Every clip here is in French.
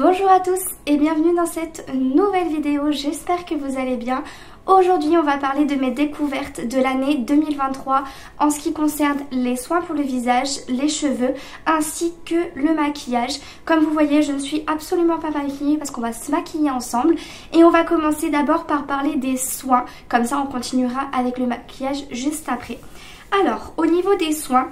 Bonjour à tous et bienvenue dans cette nouvelle vidéo, j'espère que vous allez bien. Aujourd'hui on va parler de mes découvertes de l'année 2023 en ce qui concerne les soins pour le visage, les cheveux ainsi que le maquillage. Comme vous voyez je ne suis absolument pas maquillée parce qu'on va se maquiller ensemble et on va commencer d'abord par parler des soins, comme ça on continuera avec le maquillage juste après. Alors au niveau des soins,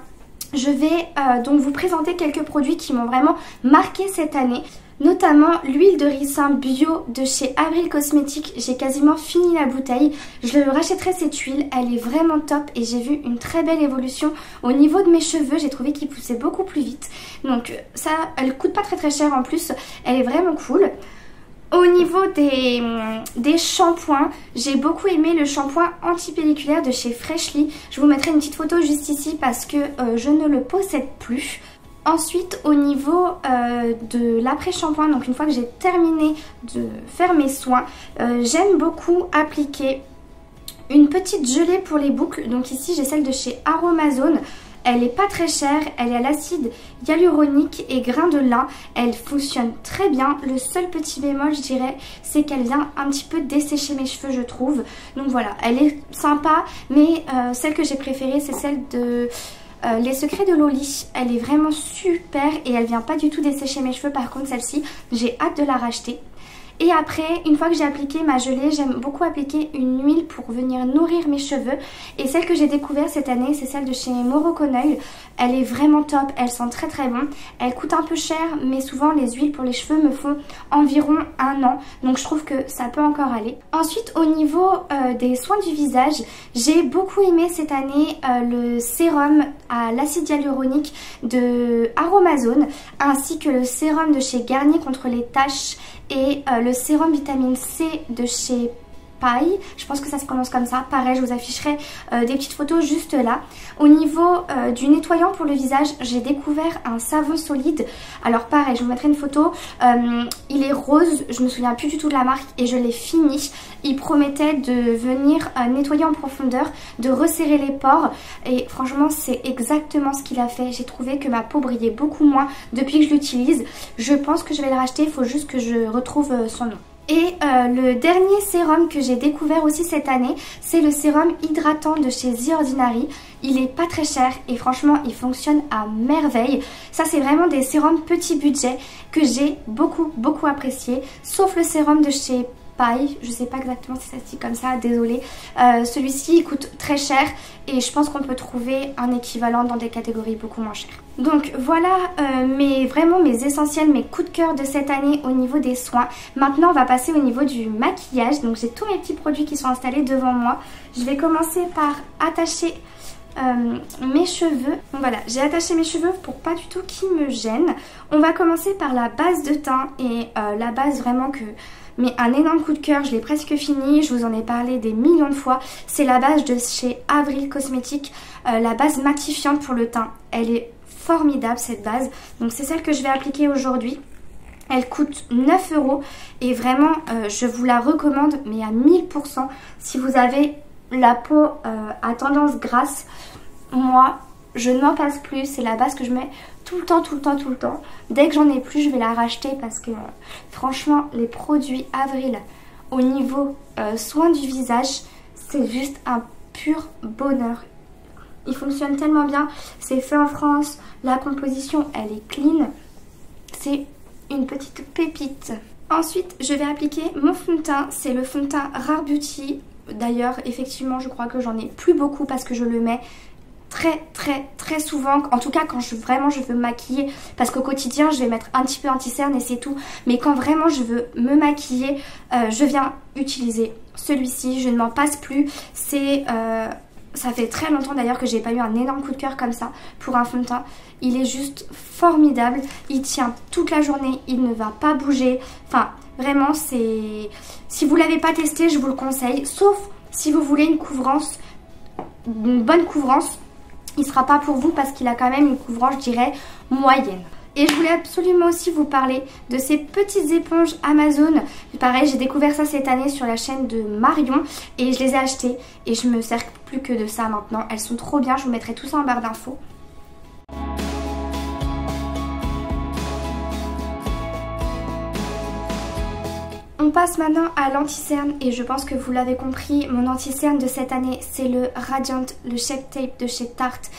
je vais donc vous présenter quelques produits qui m'ont vraiment marqué cette année. Notamment l'huile de ricin bio de chez Avril Cosmetics. J'ai quasiment fini la bouteille. Je rachèterai cette huile, elle est vraiment top et j'ai vu une très belle évolution au niveau de mes cheveux. J'ai trouvé qu'ils poussaient beaucoup plus vite. Donc ça, elle coûte pas très cher en plus, elle est vraiment cool. Au niveau des shampoings, j'ai beaucoup aimé le shampoing anti-pelliculaire de chez Freshly. Je vous mettrai une petite photo juste ici parce que je ne le possède plus. Ensuite au niveau de l'après-shampoing, donc une fois que j'ai terminé de faire mes soins, j'aime beaucoup appliquer une petite gelée pour les boucles. Donc ici j'ai celle de chez Aromazone. Elle est pas très chère, elle est à l'acide hyaluronique et grain de lin. Elle fonctionne très bien. Le seul petit bémol je dirais, c'est qu'elle vient un petit peu dessécher mes cheveux je trouve. Donc voilà, elle est sympa, mais celle que j'ai préférée c'est celle de... Les Secrets de Loli, elle est vraiment super et elle vient pas du tout dessécher mes cheveux. Par contre celle-ci, j'ai hâte de la racheter. Et après, une fois que j'ai appliqué ma gelée, j'aime beaucoup appliquer une huile pour venir nourrir mes cheveux. Et celle que j'ai découverte cette année, c'est celle de chez Moroconoil. Elle est vraiment top, elle sent très bon. Elle coûte un peu cher, mais souvent les huiles pour les cheveux me font environ 1 an. Donc je trouve que ça peut encore aller. Ensuite, au niveau des soins du visage, j'ai beaucoup aimé cette année le sérum à l'acide hyaluronique de Aromazone, ainsi que le sérum de chez Garnier contre les taches et le sérum vitamine C de chez Paille, je pense que ça se prononce comme ça. Pareil, je vous afficherai des petites photos juste là. Au niveau du nettoyant pour le visage, j'ai découvert un savon solide. Alors pareil, je vous mettrai une photo. Il est rose, je me souviens plus du tout de la marque et je l'ai fini. Il promettait de venir nettoyer en profondeur, de resserrer les pores et franchement c'est exactement ce qu'il a fait. J'ai trouvé que ma peau brillait beaucoup moins depuis que je l'utilise. Je pense que je vais le racheter, il faut juste que je retrouve son nom. Et le dernier sérum que j'ai découvert aussi cette année, c'est le sérum hydratant de chez The Ordinary. Il est pas très cher et franchement il fonctionne à merveille. Ça c'est vraiment des sérums petit budget que j'ai beaucoup apprécié. Sauf le sérum de chez Paille, je sais pas exactement si ça se dit comme ça, désolée. Celui-ci il coûte très cher et je pense qu'on peut trouver un équivalent dans des catégories beaucoup moins chères. Donc voilà vraiment mes essentiels, mes coups de cœur de cette année au niveau des soins. Maintenant on va passer au niveau du maquillage. Donc j'ai tous mes petits produits qui sont installés devant moi. Je vais commencer par attacher mes cheveux. Donc voilà, j'ai attaché mes cheveux pour pas du tout qu'ils me gênent. On va commencer par la base de teint et la base vraiment que... Mais un énorme coup de cœur, je l'ai presque fini, je vous en ai parlé des millions de fois. C'est la base de chez Avril Cosmetics, la base matifiante pour le teint. Elle est formidable cette base, donc c'est celle que je vais appliquer aujourd'hui. Elle coûte 9 € et vraiment je vous la recommande mais à 1000% si vous avez la peau à tendance grasse. Moi je n'en passe plus, c'est la base que je mets tout le temps. Dès que j'en ai plus, je vais la racheter parce que franchement, les produits Avril au niveau soin du visage, c'est juste un pur bonheur. Il fonctionne tellement bien, c'est fait en France, la composition elle est clean, c'est une petite pépite. Ensuite, je vais appliquer mon fond de teint, c'est le fond de teint Rare Beauty. D'ailleurs, effectivement, je crois que j'en ai plus beaucoup parce que je le mets très souvent, en tout cas quand je veux me maquiller, parce qu'au quotidien je vais mettre un petit peu anti-cerne et c'est tout, mais quand vraiment je veux me maquiller, je viens utiliser celui-ci, je ne m'en passe plus. C'est ça fait très longtemps d'ailleurs que j'ai pas eu un énorme coup de cœur comme ça pour un fond de teint. Il est juste formidable, il tient toute la journée, il ne va pas bouger, enfin vraiment c'est... Si vous l'avez pas testé, je vous le conseille, sauf si vous voulez une bonne couvrance. Il ne sera pas pour vous parce qu'il a quand même une couvrance, je dirais, moyenne. Et je voulais absolument aussi vous parler de ces petites éponges Amazon. Pareil, j'ai découvert ça cette année sur la chaîne de Marion et je les ai achetées. Et je me sers plus que de ça maintenant. Elles sont trop bien, je vous mettrai tout ça en barre d'infos. On passe maintenant à l'anti-cerne et je pense que vous l'avez compris, mon anti-cerne de cette année c'est le Radiant, le Shape Tape de chez Tarte.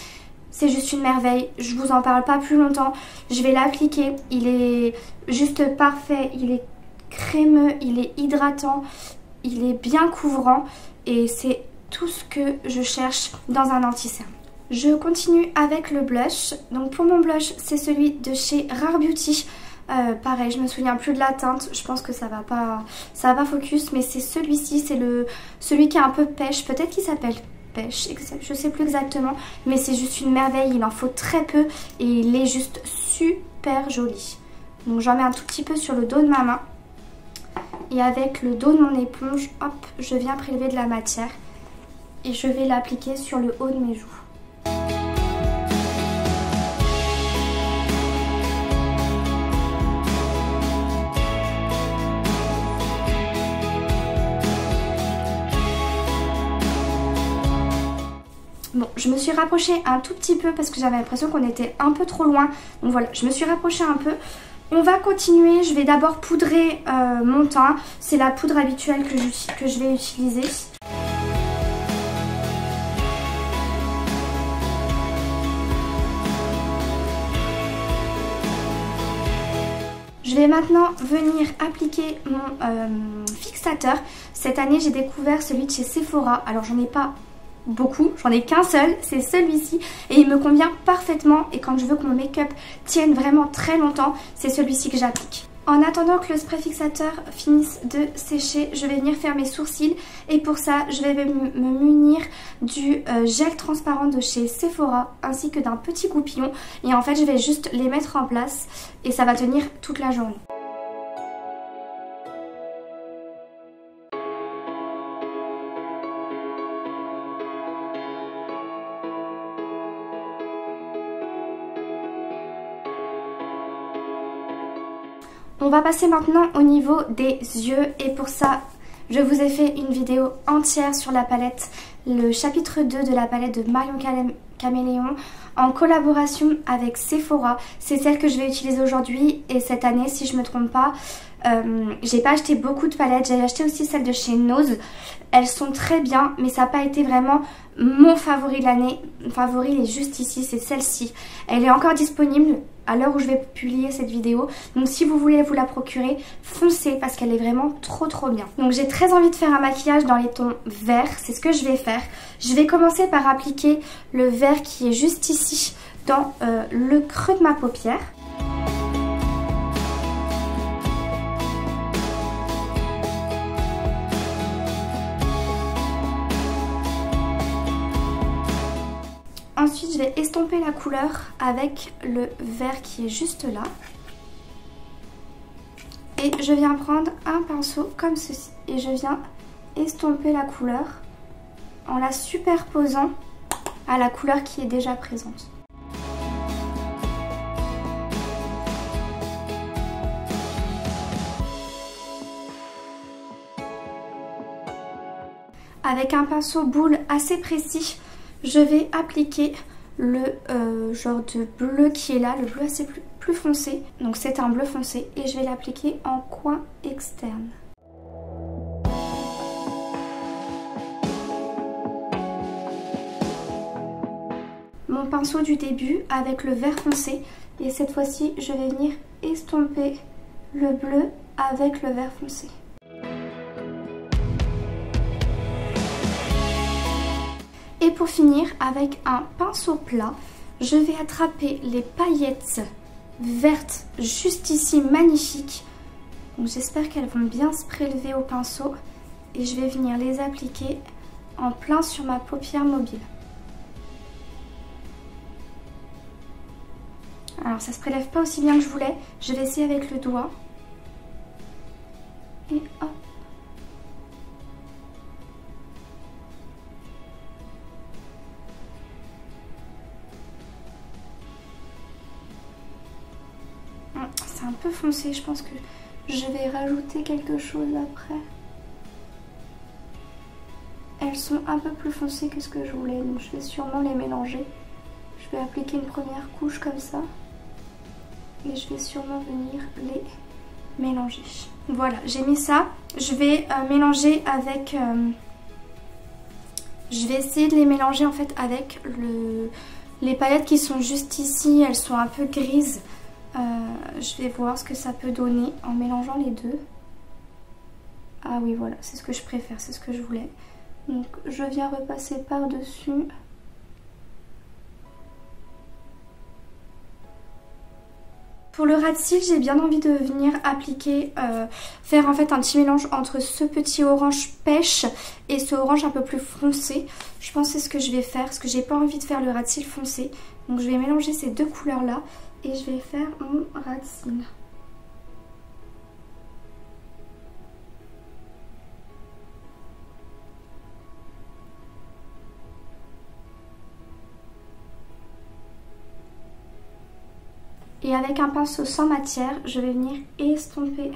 C'est juste une merveille, je vous en parle pas plus longtemps, je vais l'appliquer, il est juste parfait, il est crémeux, il est hydratant, il est bien couvrant et c'est tout ce que je cherche dans un anti-cerne. Je continue avec le blush, donc pour mon blush c'est celui de chez Rare Beauty. Pareil, je me souviens plus de la teinte, je pense que ça va pas focus, mais c'est celui-ci, c'est celui qui est un peu pêche, peut-être qu'il s'appelle pêche, je sais plus exactement, mais c'est juste une merveille, il en faut très peu et il est juste super joli. Donc j'en mets un tout petit peu sur le dos de ma main et avec le dos de mon éponge, hop, je viens prélever de la matière et je vais l'appliquer sur le haut de mes joues. Bon, je me suis rapprochée un tout petit peu parce que j'avais l'impression qu'on était un peu trop loin. Donc voilà, je me suis rapprochée un peu. On va continuer. Je vais d'abord poudrer mon teint. C'est la poudre habituelle que je vais utiliser. Je vais maintenant venir appliquer mon fixateur. Cette année, j'ai découvert celui de chez Sephora. Alors, j'en ai pas beaucoup, j'en ai qu'un seul, c'est celui-ci et il me convient parfaitement et quand je veux que mon make-up tienne vraiment très longtemps, c'est celui-ci que j'applique. En attendant que le spray fixateur finisse de sécher, je vais venir faire mes sourcils et pour ça, je vais me munir du gel transparent de chez Sephora ainsi que d'un petit goupillon et en fait, je vais juste les mettre en place et ça va tenir toute la journée. On va passer maintenant au niveau des yeux et pour ça je vous ai fait une vidéo entière sur la palette, le chapitre 2 de la palette de Marion Caméléon en collaboration avec Sephora. C'est celle que je vais utiliser aujourd'hui et cette année si je me trompe pas. J'ai pas acheté beaucoup de palettes, j'ai acheté aussi celle de chez Nose. Elles sont très bien mais ça n'a pas été vraiment mon favori de l'année. Mon favori il est juste ici, c'est celle-ci. Elle est encore disponible à l'heure où je vais publier cette vidéo. Donc si vous voulez vous la procurer, foncez parce qu'elle est vraiment trop bien. Donc j'ai très envie de faire un maquillage dans les tons verts, c'est ce que je vais faire. Je vais commencer par appliquer le vert qui est juste ici dans le creux de ma paupière. Ensuite, je vais estomper la couleur avec le vert qui est juste là. Et je viens prendre un pinceau comme ceci. Et je viens estomper la couleur en la superposant à la couleur qui est déjà présente. Avec un pinceau boule assez précis, je vais appliquer le genre de bleu qui est là, le bleu assez plus foncé. Donc c'est un bleu foncé et je vais l'appliquer en coin externe. Mon pinceau du début avec le vert foncé et cette fois-ci je vais venir estomper le bleu avec le vert foncé. Et pour finir, avec un pinceau plat, je vais attraper les paillettes vertes juste ici, magnifiques. Donc j'espère qu'elles vont bien se prélever au pinceau. Et je vais venir les appliquer en plein sur ma paupière mobile. Alors ça se prélève pas aussi bien que je voulais. Je vais essayer avec le doigt. Et hop. C'est un peu foncé, je pense que je vais rajouter quelque chose après. Elles sont un peu plus foncées que ce que je voulais, donc je vais sûrement les mélanger. Je vais appliquer une première couche comme ça. Et je vais sûrement venir les mélanger. Voilà, j'ai mis ça. Je vais mélanger avec... je vais essayer de les mélanger en fait avec les paillettes qui sont juste ici. Elles sont un peu grises. Je vais voir ce que ça peut donner en mélangeant les deux. Ah oui, voilà, c'est ce que je préfère, c'est ce que je voulais. Donc je viens repasser par-dessus. Pour le ras de cils, j'ai bien envie de venir appliquer, faire en fait un petit mélange entre ce petit orange pêche et ce orange un peu plus foncé. Je pense que c'est ce que je vais faire parce que j'ai pas envie de faire le ras de cils foncé. Donc je vais mélanger ces deux couleurs là et je vais faire mon ras de cils. Et avec un pinceau sans matière, je vais venir estomper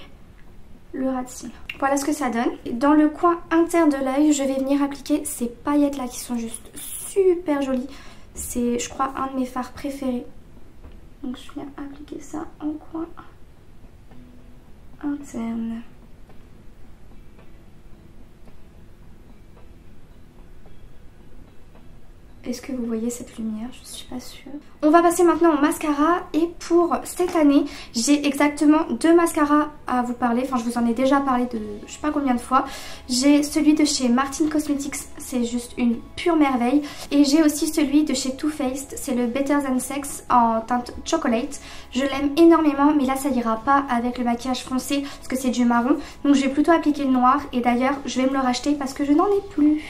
le ras de cils. Voilà ce que ça donne. Dans le coin interne de l'œil, je vais venir appliquer ces paillettes là qui sont juste super jolies. C'est, je crois, un de mes fards préférés. Donc je viens appliquer ça en coin interne. Est-ce que vous voyez cette lumière? Je suis pas sûre. On va passer maintenant au mascara. Et pour cette année, j'ai exactement deux mascaras à vous parler. Enfin, je vous en ai déjà parlé de je sais pas combien de fois. J'ai celui de chez Martin Cosmetics. C'est juste une pure merveille. Et j'ai aussi celui de chez Too Faced. C'est le Better Than Sex en teinte chocolate. Je l'aime énormément. Mais là, ça ira pas avec le maquillage foncé parce que c'est du marron. Donc, je vais plutôt appliquer le noir. Et d'ailleurs, je vais me le racheter parce que je n'en ai plus.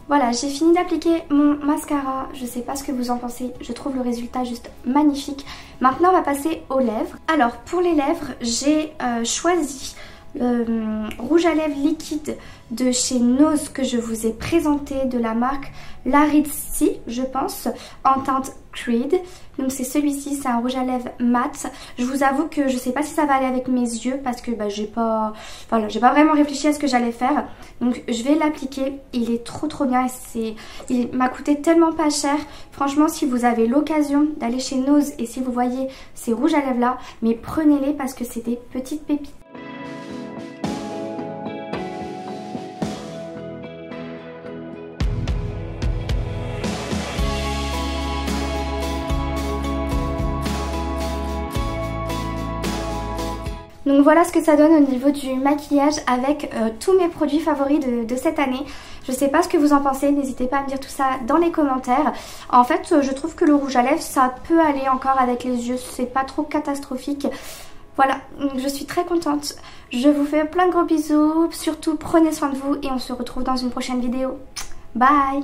Voilà, j'ai fini d'appliquer mon mascara. Je sais pas ce que vous en pensez. Je trouve le résultat juste magnifique. Maintenant, on va passer aux lèvres. Alors, pour les lèvres, j'ai choisi le rouge à lèvres liquide de chez Nose que je vous ai présenté, de la marque Larizzi, je pense, en teinte Creed. Donc c'est celui-ci, c'est un rouge à lèvres mat. Je vous avoue que je sais pas si ça va aller avec mes yeux parce que j'ai pas vraiment réfléchi à ce que j'allais faire. Donc je vais l'appliquer. Il est trop bien et il m'a coûté tellement pas cher. Franchement, si vous avez l'occasion d'aller chez Nose et si vous voyez ces rouges à lèvres là, mais prenez-les parce que c'est des petites pépites. Donc voilà ce que ça donne au niveau du maquillage avec tous mes produits favoris de cette année. Je sais pas ce que vous en pensez, n'hésitez pas à me dire tout ça dans les commentaires. En fait, je trouve que le rouge à lèvres, ça peut aller encore avec les yeux, c'est pas trop catastrophique. Voilà, je suis très contente. Je vous fais plein de gros bisous, surtout prenez soin de vous et on se retrouve dans une prochaine vidéo. Bye!